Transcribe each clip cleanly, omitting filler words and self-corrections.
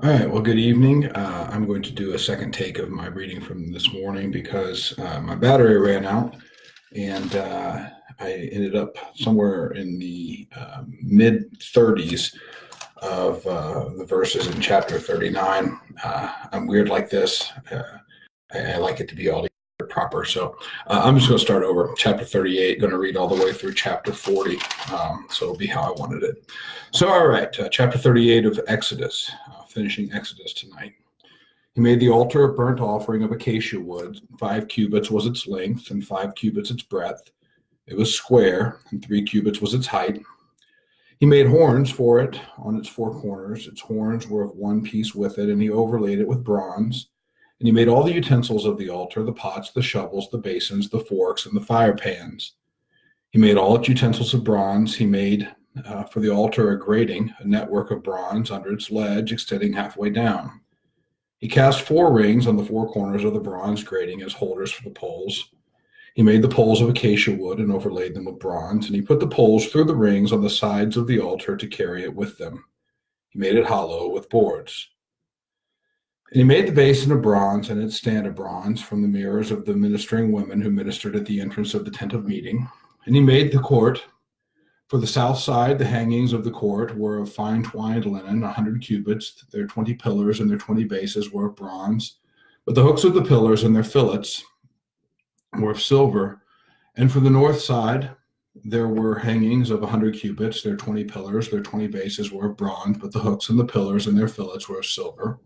All right, well, good evening. I'm going to do a second take of my reading from this morning because my battery ran out and I ended up somewhere in the mid 30s of the verses in chapter 39. I'm weird like this. I like it to be all proper. So I'm just going to start over. Chapter 38, going to read all the way through chapter 40. So it'll be how I wanted it. So, all right, chapter 38 of Exodus, finishing Exodus tonight. He made the altar of burnt offering of acacia wood. 5 cubits was its length, and 5 cubits its breadth. It was square, and 3 cubits was its height. He made horns for it on its 4 corners. Its horns were of one piece with it, and he overlaid it with bronze. And he made all the utensils of the altar, the pots, the shovels, the basins, the forks, and the fire pans. He made all its utensils of bronze. He made for the altar a grating, a network of bronze under its ledge, extending halfway down. He cast 4 rings on the 4 corners of the bronze grating as holders for the poles. He made the poles of acacia wood and overlaid them with bronze, and he put the poles through the rings on the sides of the altar to carry it with them. He made it hollow with boards. And he made the basin of bronze and its stand of bronze from the mirrors of the ministering women who ministered at the entrance of the tent of meeting. And he made the court. For the south side, the hangings of the court were of fine twined linen, 100 cubits. Their 20 pillars and their 20 bases were of bronze. But the hooks of the pillars and their fillets were of silver. And for the north side, there were hangings of 100 cubits. Their 20 pillars, their 20 bases were of bronze, but the hooks and the pillars and their fillets were of silver.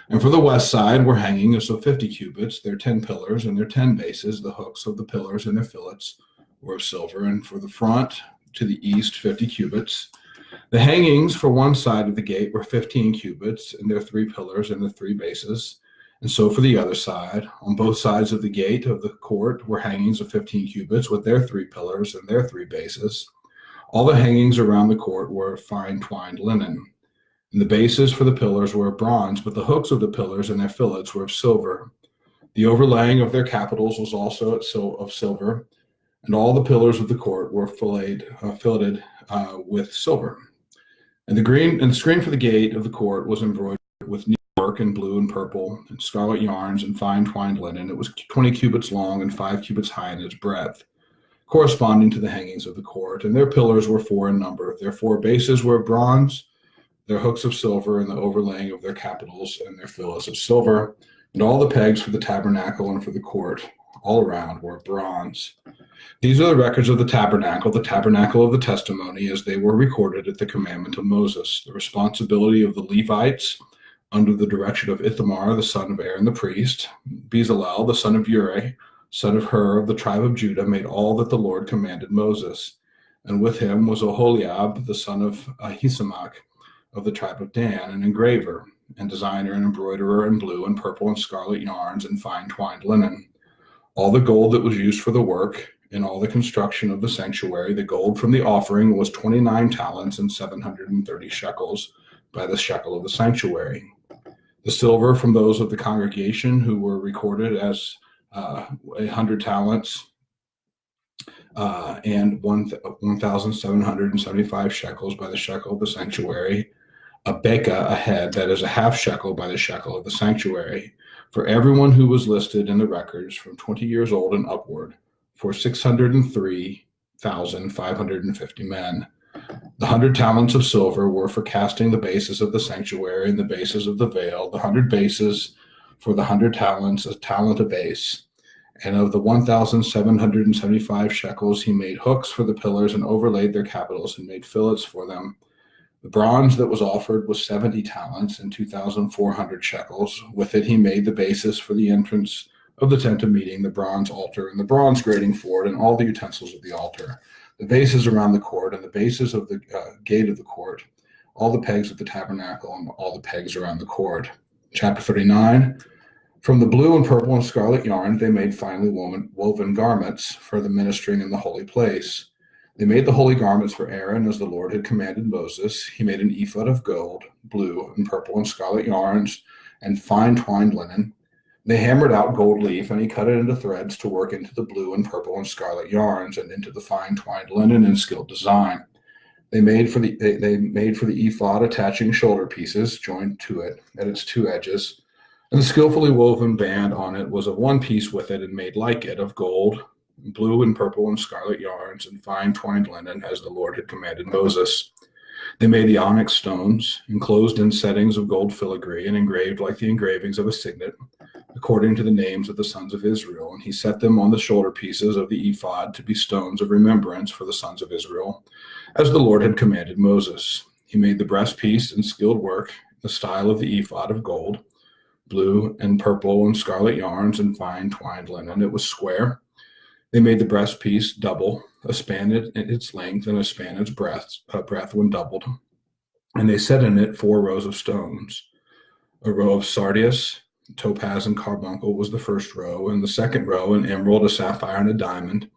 And for the west side were hangings of 50 cubits. Their 10 pillars and their 10 bases, the hooks of the pillars and their fillets were of silver. And for the front to the east, 50 cubits. The hangings for one side of the gate were 15 cubits, and their 3 pillars and their 3 bases. And so for the other side, on both sides of the gate of the court, were hangings of 15 cubits with their 3 pillars and their 3 bases. All the hangings around the court were of fine twined linen. And the bases for the pillars were of bronze, but the hooks of the pillars and their fillets were of silver. The overlaying of their capitals was also of silver, and all the pillars of the court were filleted with silver. And the screen for the gate of the court was embroidered with needlework in blue and purple and scarlet yarns and fine twined linen. It was 20 cubits long and 5 cubits high in its breadth, corresponding to the hangings of the court. And their pillars were 4 in number. Their 4 bases were of bronze, their hooks of silver, and the overlaying of their capitals and their fillets of silver. And all the pegs for the tabernacle and for the court all around were of bronze. These are the records of the tabernacle of the testimony, as they were recorded at the commandment of Moses. The responsibility of the Levites, under the direction of Ithamar, the son of Aaron the priest. Bezalel, the son of Uri, son of Hur of the tribe of Judah, made all that the Lord commanded Moses. And with him was Oholiab, the son of Ahisamach, of the tribe of Dan, an engraver, and designer and embroiderer in blue and purple and scarlet yarns and fine twined linen. All the gold that was used for the work, in all the construction of the sanctuary, the gold from the offering was 29 talents and 730 shekels by the shekel of the sanctuary. The silver from those of the congregation who were recorded as 100 talents and 1,775 shekels by the shekel of the sanctuary, a beka a head, that is a half shekel by the shekel of the sanctuary, for everyone who was listed in the records from 20 years old and upward, for 603,550 men. The 100 talents of silver were for casting the bases of the sanctuary and the bases of the veil, the 100 bases for the 100 talents, a talent a base. And of the 1,775 shekels, he made hooks for the pillars and overlaid their capitals and made fillets for them. The bronze that was offered was 70 talents and 2,400 shekels. With it he made the basis for the entrance of the tent of meeting, the bronze altar, and the bronze grating for it, and all the utensils of the altar, the bases around the court, and the bases of the gate of the court, all the pegs of the tabernacle, and all the pegs around the court. Chapter 39. From the blue and purple and scarlet yarn, they made finely woven garments for the ministering in the holy place. They made the holy garments for Aaron as the Lord had commanded Moses. He made an ephod of gold, blue, and purple and scarlet yarns, and fine twined linen. They hammered out gold leaf, and he cut it into threads to work into the blue and purple and scarlet yarns, and into the fine twined linen in skilled design. They made for the ephod attaching shoulder pieces joined to it at its two edges, and the skillfully woven band on it was of one piece with it and made like it of gold, blue and purple and scarlet yarns and fine twined linen, as the Lord had commanded Moses. They made the onyx stones, enclosed in settings of gold filigree and engraved like the engravings of a signet, according to the names of the sons of Israel. And he set them on the shoulder pieces of the ephod to be stones of remembrance for the sons of Israel, as the Lord had commanded Moses. He made the breastpiece in skilled work, the style of the ephod of gold, blue and purple and scarlet yarns and fine twined linen. It was square. They made the breastpiece double, a span in its length and a span its breadth when doubled. And they set in it 4 rows of stones. A row of sardius, topaz, and carbuncle was the first row, and the second row an emerald, a sapphire, and a diamond,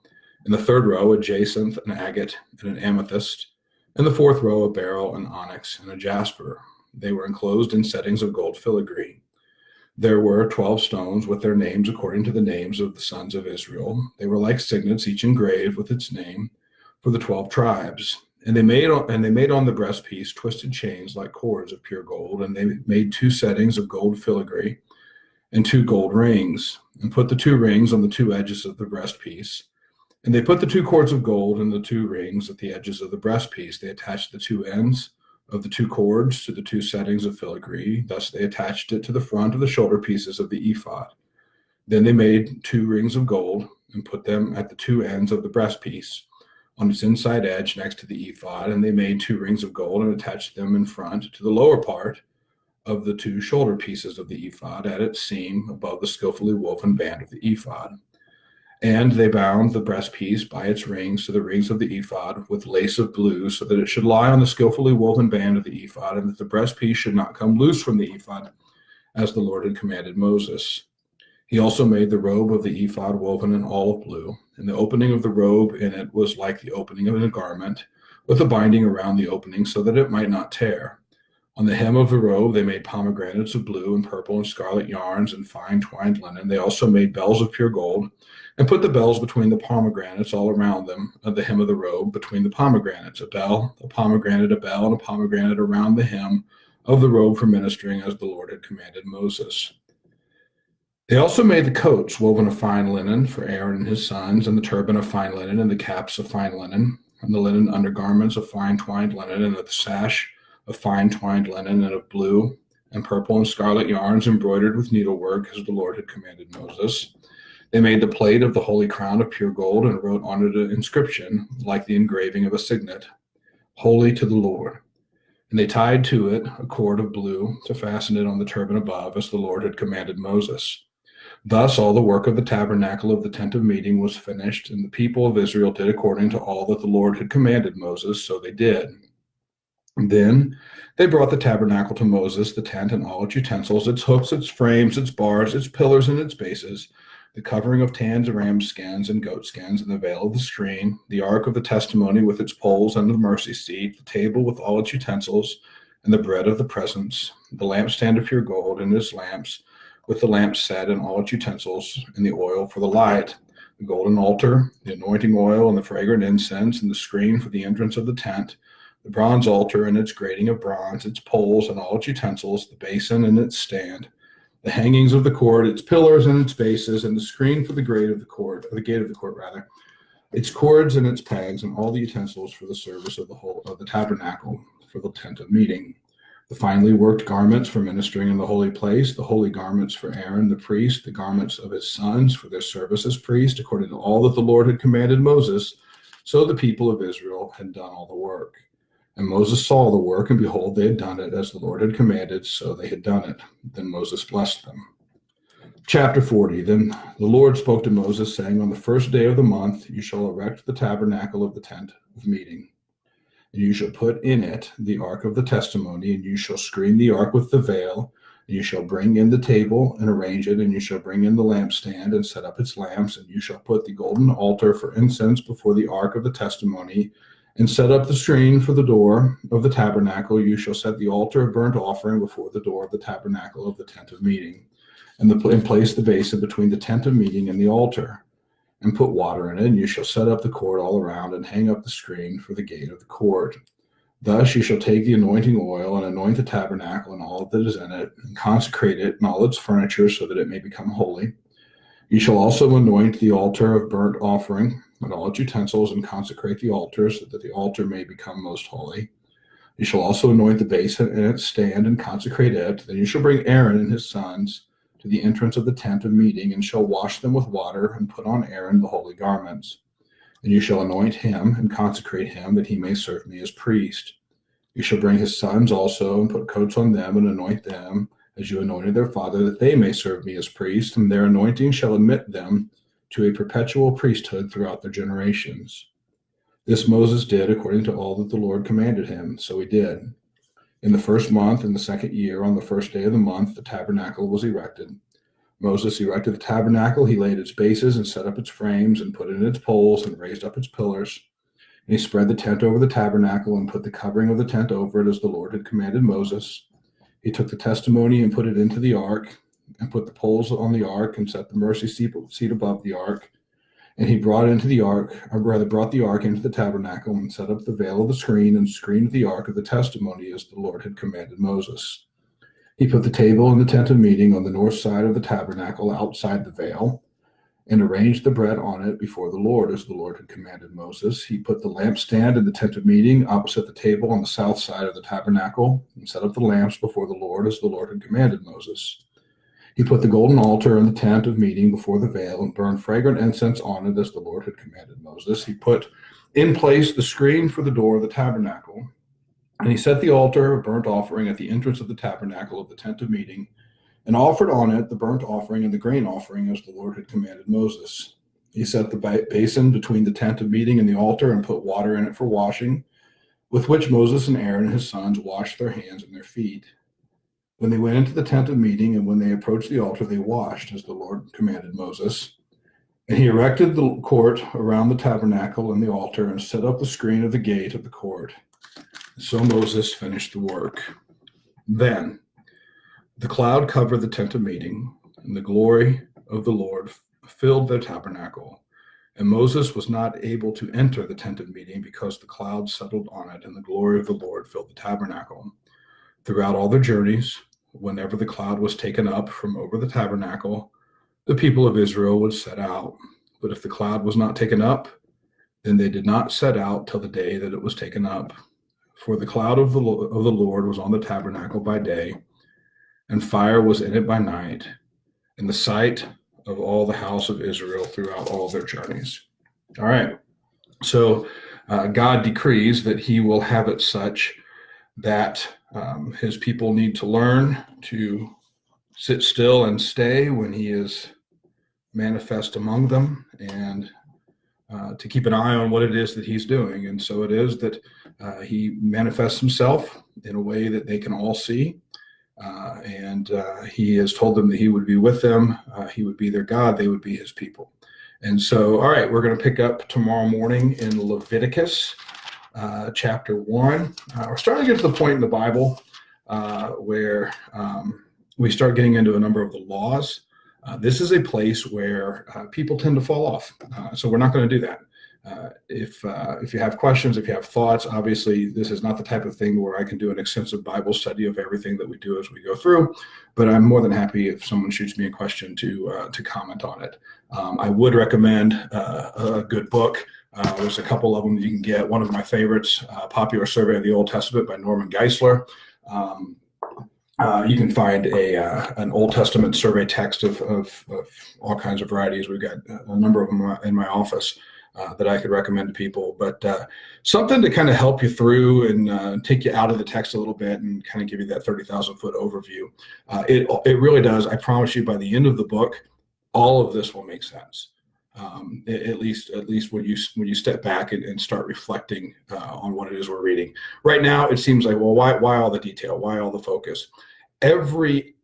and the third row a jacinth, an agate, and an amethyst, and the fourth row a beryl, an onyx, and a jasper. They were enclosed in settings of gold filigree. There were 12 stones with their names according to the names of the sons of Israel. They were like signets, each engraved with its name for the 12 tribes. And they made on the breastpiece twisted chains like cords of pure gold, and they made 2 settings of gold filigree and 2 gold rings, and put the 2 rings on the 2 edges of the breastpiece. And they put the 2 cords of gold and the 2 rings at the edges of the breastpiece. They attached the 2 ends of the 2 cords to the 2 settings of filigree. Thus they attached it to the front of the shoulder pieces of the ephod. Then they made 2 rings of gold and put them at the 2 ends of the breastpiece on its inside edge next to the ephod. And they made 2 rings of gold and attached them in front to the lower part of the 2 shoulder pieces of the ephod at its seam above the skillfully woven band of the ephod. And they bound the breastpiece by its rings to the rings of the ephod with lace of blue, so that it should lie on the skillfully woven band of the ephod, and that the breastpiece should not come loose from the ephod, as the Lord had commanded Moses. He also made the robe of the ephod woven in olive blue, and the opening of the robe in it was like the opening of a garment, with a binding around the opening, so that it might not tear. On the hem of the robe they made pomegranates of blue and purple and scarlet yarns and fine twined linen. They also made bells of pure gold, and put the bells between the pomegranates all around them, at the hem of the robe between the pomegranates, a bell, a pomegranate, a bell, and a pomegranate around the hem of the robe for ministering, as the Lord had commanded Moses. They also made the coats woven of fine linen for Aaron and his sons, and the turban of fine linen, and the caps of fine linen, and the linen undergarments of fine twined linen, and the sash of fine twined linen, and of blue and purple and scarlet yarns embroidered with needlework, as the Lord had commanded Moses. They made the plate of the holy crown of pure gold and wrote on it an inscription like the engraving of a signet, "Holy to the Lord." And they tied to it a cord of blue to fasten it on the turban above, as the Lord had commanded Moses. Thus all the work of the tabernacle of the tent of meeting was finished, and the people of Israel did according to all that the Lord had commanded Moses, so they did. And then they brought the tabernacle to Moses, the tent and all its utensils, its hooks, its frames, its bars, its pillars, and its bases, the covering of tans, ram skins, and goat skins, and the veil of the screen, the ark of the testimony with its poles and the mercy seat, the table with all its utensils, and the bread of the presence, the lampstand of pure gold and its lamps, with the lamp set and all its utensils, and the oil for the light, the golden altar, the anointing oil, and the fragrant incense, and the screen for the entrance of the tent, the bronze altar and its grating of bronze, its poles and all its utensils, the basin and its stand, the hangings of the court, its pillars and its bases, and the screen for the gate of the court, its cords and its pegs, and all the utensils for the service of the tabernacle, for the tent of meeting, the finely worked garments for ministering in the holy place, the holy garments for Aaron the priest, the garments of his sons for their service as priest, according to all that the Lord had commanded Moses. So the people of Israel had done all the work. And Moses saw the work, and behold, they had done it as the Lord had commanded, so they had done it. Then Moses blessed them. Chapter 40. Then the Lord spoke to Moses, saying, On the first day of the month you shall erect the tabernacle of the tent of meeting. And you shall put in it the ark of the testimony, and you shall screen the ark with the veil. And you shall bring in the table and arrange it, and you shall bring in the lampstand and set up its lamps, and you shall put the golden altar for incense before the ark of the testimony, and set up the screen for the door of the tabernacle. You shall set the altar of burnt offering before the door of the tabernacle of the tent of meeting, and place the basin between the tent of meeting and the altar, and put water in it. And you shall set up the court all around, and hang up the screen for the gate of the court. Thus you shall take the anointing oil and anoint the tabernacle and all that is in it, and consecrate it and all its furniture so that it may become holy. You shall also anoint the altar of burnt offering and all its utensils, and consecrate the altar so that the altar may become most holy. You shall also anoint the basin and its stand and consecrate it. Then you shall bring Aaron and his sons to the entrance of the tent of meeting, and shall wash them with water, and put on Aaron the holy garments. And you shall anoint him and consecrate him, that he may serve me as priest. You shall bring his sons also, and put coats on them, and anoint them, as you anointed their father, that they may serve me as priests, and their anointing shall admit them to a perpetual priesthood throughout their generations. This Moses did according to all that the Lord commanded him, so he did. In the first month, in the second year, on the first day of the month, the tabernacle was erected. Moses erected the tabernacle. He laid its bases and set up its frames and put in its poles and raised up its pillars. And he spread the tent over the tabernacle and put the covering of the tent over it as the Lord had commanded Moses. He took the testimony and put it into the ark, and put the poles on the ark, and set the mercy seat above the ark. And he brought the ark into the tabernacle, and set up the veil of the screen, and screened the ark of the testimony as the Lord had commanded Moses. He put the table in the tent of meeting on the north side of the tabernacle outside the veil, and arranged the bread on it before the Lord as the Lord had commanded Moses. He put the lampstand in the tent of meeting opposite the table on the south side of the tabernacle, and set up the lamps before the Lord as the Lord had commanded Moses. He put the golden altar in the tent of meeting before the veil, and burned fragrant incense on it as the Lord had commanded Moses. He put in place the screen for the door of the tabernacle, and he set the altar of burnt offering at the entrance of the tabernacle of the tent of meeting, and offered on it the burnt offering and the grain offering as the Lord had commanded Moses. He set the basin between the tent of meeting and the altar, and put water in it for washing, with which Moses and Aaron and his sons washed their hands and their feet. When they went into the tent of meeting, and when they approached the altar, they washed as the Lord commanded Moses. And he erected the court around the tabernacle and the altar, and set up the screen of the gate of the court. So Moses finished the work. Then the cloud covered the tent of meeting, and the glory of the Lord filled the tabernacle. And Moses was not able to enter the tent of meeting, because the cloud settled on it, and the glory of the Lord filled the tabernacle. Throughout all their journeys, whenever the cloud was taken up from over the tabernacle, the people of Israel would set out. But if the cloud was not taken up, then they did not set out till the day that it was taken up. For the cloud of the Lord was on the tabernacle by day, and fire was in it by night, in the sight of all the house of Israel throughout all their journeys. All right. So God decrees that he will have it such that his people need to learn to sit still and stay when he is manifest among them, and to keep an eye on what it is that he's doing. And so it is that he manifests himself in a way that they can all see. And he has told them that he would be with them. He would be their God. They would be his people. And so, all right, we're going to pick up tomorrow morning in Leviticus chapter 1. We're starting to get to the point in the Bible where we start getting into a number of the laws. This is a place where people tend to fall off. So we're not going to do that. If you have questions, if you have thoughts, obviously this is not the type of thing where I can do an extensive Bible study of everything that we do as we go through, but I'm more than happy if someone shoots me a question to comment on it. I would recommend a good book. There's a couple of them that you can get. One of my favorites, Popular Survey of the Old Testament by Norman Geisler. You can find an Old Testament survey text of all kinds of varieties. We've got a number of them in my office that I could recommend to people. But something to kind of help you through and take you out of the text a little bit and kind of give you that 30,000-foot overview. It really does. I promise you, by the end of the book, all of this will make sense. At least when you step back and start reflecting on what it is we're reading. Right now, it seems like, well, why all the detail? Why all the focus? Every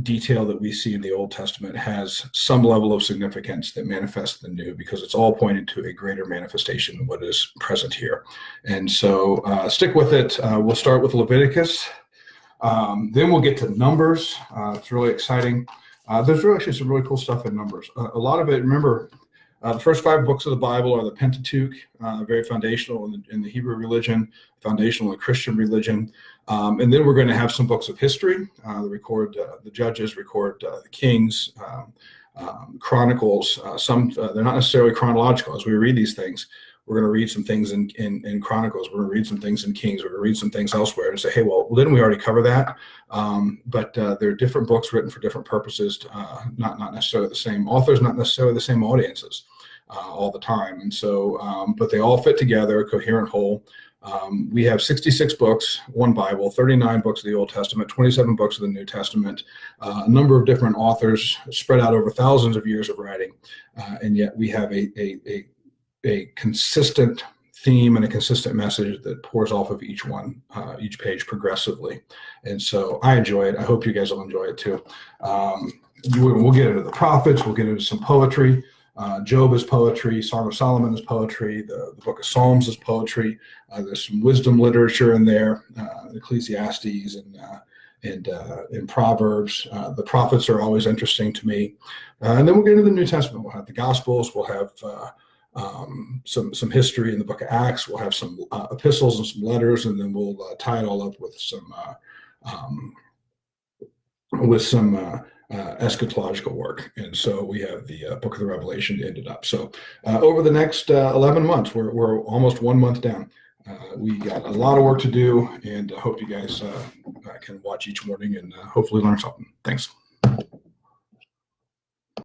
detail that we see in the Old Testament has some level of significance that manifests the new, because it's all pointing to a greater manifestation of what is present here. And so stick with it. We'll start with Leviticus. Then we'll get to Numbers. It's really exciting. There's really actually some really cool stuff in Numbers. A lot of it, remember, The first 5 books of the Bible are the Pentateuch, very foundational in the Hebrew religion, foundational in Christian religion. And then we're going to have some books of history. That record the Judges, record the Kings, Chronicles. They're not necessarily chronological. As we read these things, we're going to read some things in Chronicles. We're going to read some things in Kings. We're going to read some things elsewhere and say, hey, well, didn't we already cover that? But there are different books written for different purposes, not necessarily the same authors, not necessarily the same audiences all the time. And so, but they all fit together, a coherent whole. We have 66 books, one Bible, 39 books of the Old Testament, 27 books of the New Testament, a number of different authors spread out over thousands of years of writing. And yet we have a consistent theme and a consistent message that pours off of each one, each page progressively. And so I enjoy it. I hope you guys will enjoy it too. We'll get into the prophets. We'll get into some poetry. Job is poetry. Song of Solomon is poetry. The book of Psalms is poetry. There's some wisdom literature in there, Ecclesiastes and Proverbs. The prophets are always interesting to me. And then we'll get into the New Testament. We'll have the Gospels. We'll have some history in the book of Acts. We'll have some epistles and some letters, and then we'll tie it all up with some eschatological work. And so we have the book of the Revelation ended up. So over the next 11 months, we're almost 1 month down. We got a lot of work to do, and I hope you guys can watch each morning and hopefully learn something. Thanks.